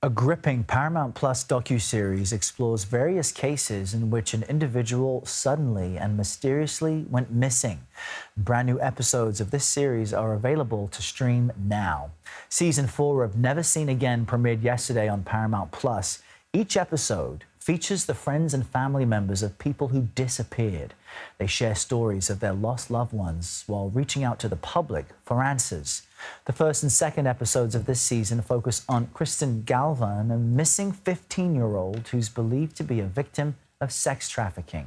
A gripping Paramount Plus docuseries explores various cases in which an individual suddenly and mysteriously went missing. Brand new episodes of this series are available to stream now. Season 4 of Never Seen Again premiered yesterday on Paramount Plus. Each episode features the friends and family members of people who disappeared. They share stories of their lost loved ones while reaching out to the public for answers. The first and second episodes of this season focus on Kristen Galvan, a missing 15-year-old who's believed to be a victim of sex trafficking.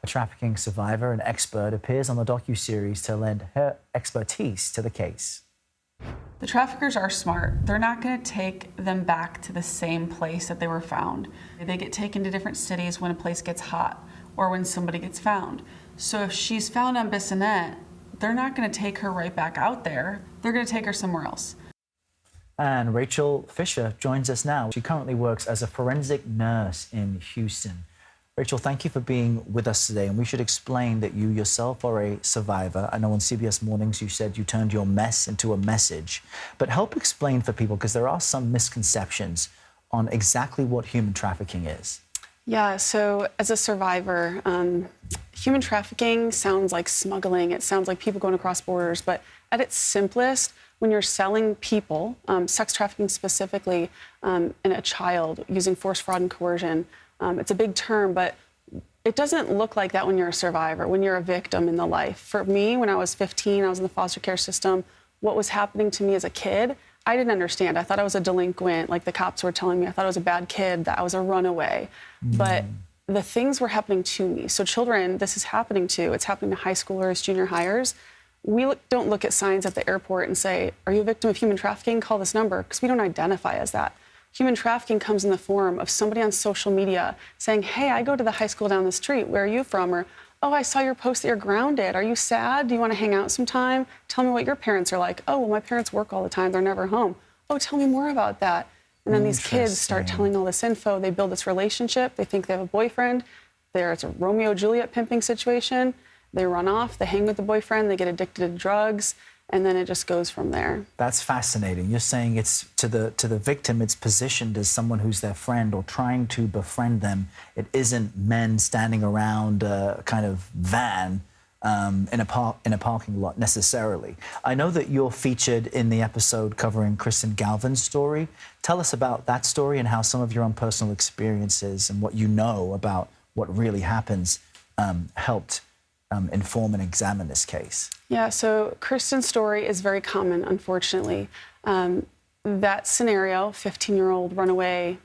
A trafficking survivor and expert appears on the docuseries to lend her expertise to the case. The traffickers are smart. They're not going to take them back to the same place that they were found. They get taken to different cities when a place gets hot or when somebody gets found. So if she's found on Bissonnette, they're not going to take her right back out there. They're going to take her somewhere else. And Rachel Fischer joins us now. She currently works as a forensic nurse in Houston. Rachel, thank you for being with us today. And we should explain that you yourself are a survivor. I know on CBS Mornings you said you turned your mess into a message. But help explain for people, because there are some misconceptions on exactly what human trafficking is. Yeah, so as a survivor, human trafficking sounds like smuggling. It sounds like people going across borders. But at its simplest, when you're selling people, sex trafficking specifically, and a child using force, fraud, and coercion, it's a big term, but it doesn't look like that when you're a survivor, when you're a victim in the life. For me, when I was 15, I was in the foster care system. What was happening to me as a kid, I didn't understand. I thought I was a delinquent, like the cops were telling me. I thought I was a bad kid, that I was a runaway. But the things were happening to me. So children, this is happening to. It's happening to high schoolers, junior hires. We don't look at signs at the airport and say, are you a victim of human trafficking? Call this number, because we don't identify as that. Human trafficking comes in the form of somebody on social media saying, hey, I go to the high school down the street. Where are you from? Or, oh, I saw your post that you're grounded. Are you sad? Do you want to hang out sometime? Tell me what your parents are like. Oh, well, my parents work all the time. They're never home. Oh, tell me more about that. And then these kids start telling all this info. They build this relationship. They think they have a boyfriend. It's a Romeo-Juliet pimping situation. They run off. They hang with the boyfriend. They get addicted to drugs. And then it just goes from there. That's fascinating. You're saying it's to the victim, it's positioned as someone who's their friend or trying to befriend them. It isn't men standing around a kind of van in a parking lot necessarily. I know that you're featured in the episode covering Kristen Galvan's story. Tell us about that story and how some of your own personal experiences and what you know about what really happens helped inform and examine this case. Yeah, so Kristen's story is very common, unfortunately. That scenario, 15-year-old runaway,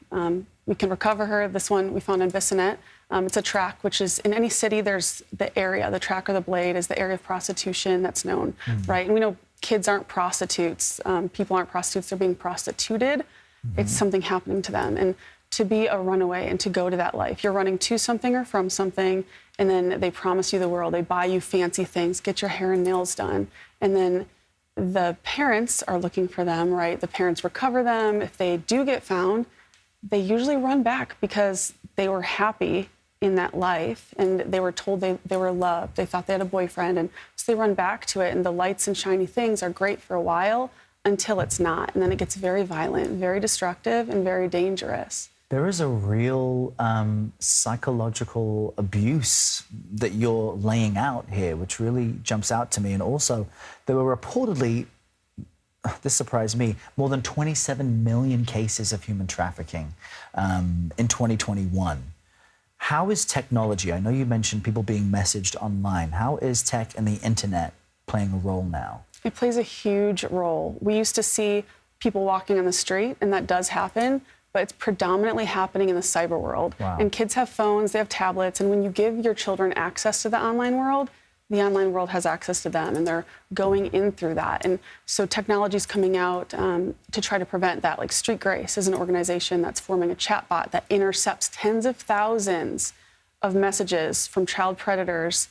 we can recover her. This one we found in Bissonnette. It's a track, which is in any city, there's the area, the track or the blade is the area of prostitution that's known, right? And we know kids aren't prostitutes. People aren't prostitutes, they're being prostituted. It's something happening to them. And to be a runaway and to go to that life, you're running to something or from something, and then they promise you the world. They buy you fancy things, get your hair and nails done. And then the parents are looking for them, right? The parents recover them. If they do get found, they usually run back because they were happy in that life and they were told they were loved. They thought they had a boyfriend. And so they run back to it. And the lights and shiny things are great for a while until it's not. And then it gets very violent, very destructive, and very dangerous. There is a real psychological abuse that you're laying out here, which really jumps out to me. And also, there were reportedly, this surprised me, more than 27 million cases of human trafficking in 2021. How is technology, I know you mentioned people being messaged online, how is tech and the internet playing a role now? It plays a huge role. We used to see people walking on the street, and that does happen, but it's predominantly happening in the cyber world. Wow. And kids have phones, they have tablets, and when you give your children access to the online world has access to them, and they're going in through that. And so technology's coming out to try to prevent that. Like Street Grace is an organization that's forming a chatbot that intercepts tens of thousands of messages from child predators.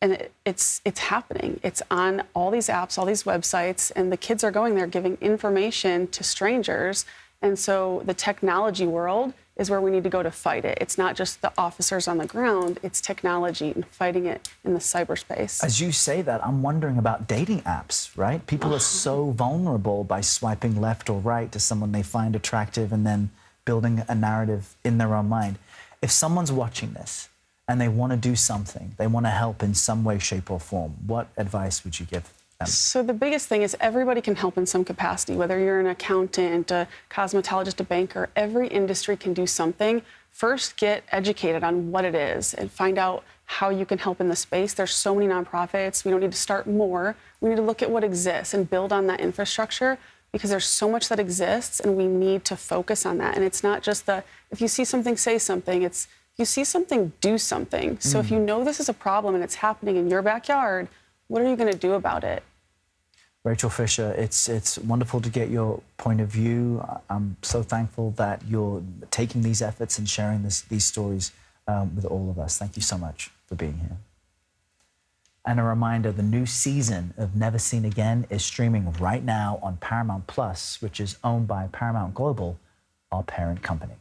And it's happening. It's on all these apps, all these websites, and the kids are going there giving information to strangers. And so the technology world is where we need to go to fight it. It's not just the officers on the ground, it's technology and fighting it in the cyberspace. As you say that, I'm wondering about dating apps, right? People are so vulnerable by swiping left or right to someone they find attractive and then building a narrative in their own mind. If someone's watching this and they want to do something, they want to help in some way, shape, or form, what advice would you give them? So the biggest thing is everybody can help in some capacity, whether you're an accountant, a cosmetologist, a banker, every industry can do something. First, get educated on what it is and find out how you can help in the space. There's so many nonprofits. We don't need to start more. We need to look at what exists and build on that infrastructure, because there's so much that exists and we need to focus on that. And it's not just if you see something, say something. It's if you see something, do something. So if you know this is a problem and it's happening in your backyard, what are you going to do about it? Rachel Fischer, it's wonderful to get your point of view. I'm so thankful that you're taking these efforts and sharing these stories with all of us. Thank you so much for being here. And a reminder, the new season of Never Seen Again is streaming right now on Paramount Plus, which is owned by Paramount Global, our parent company.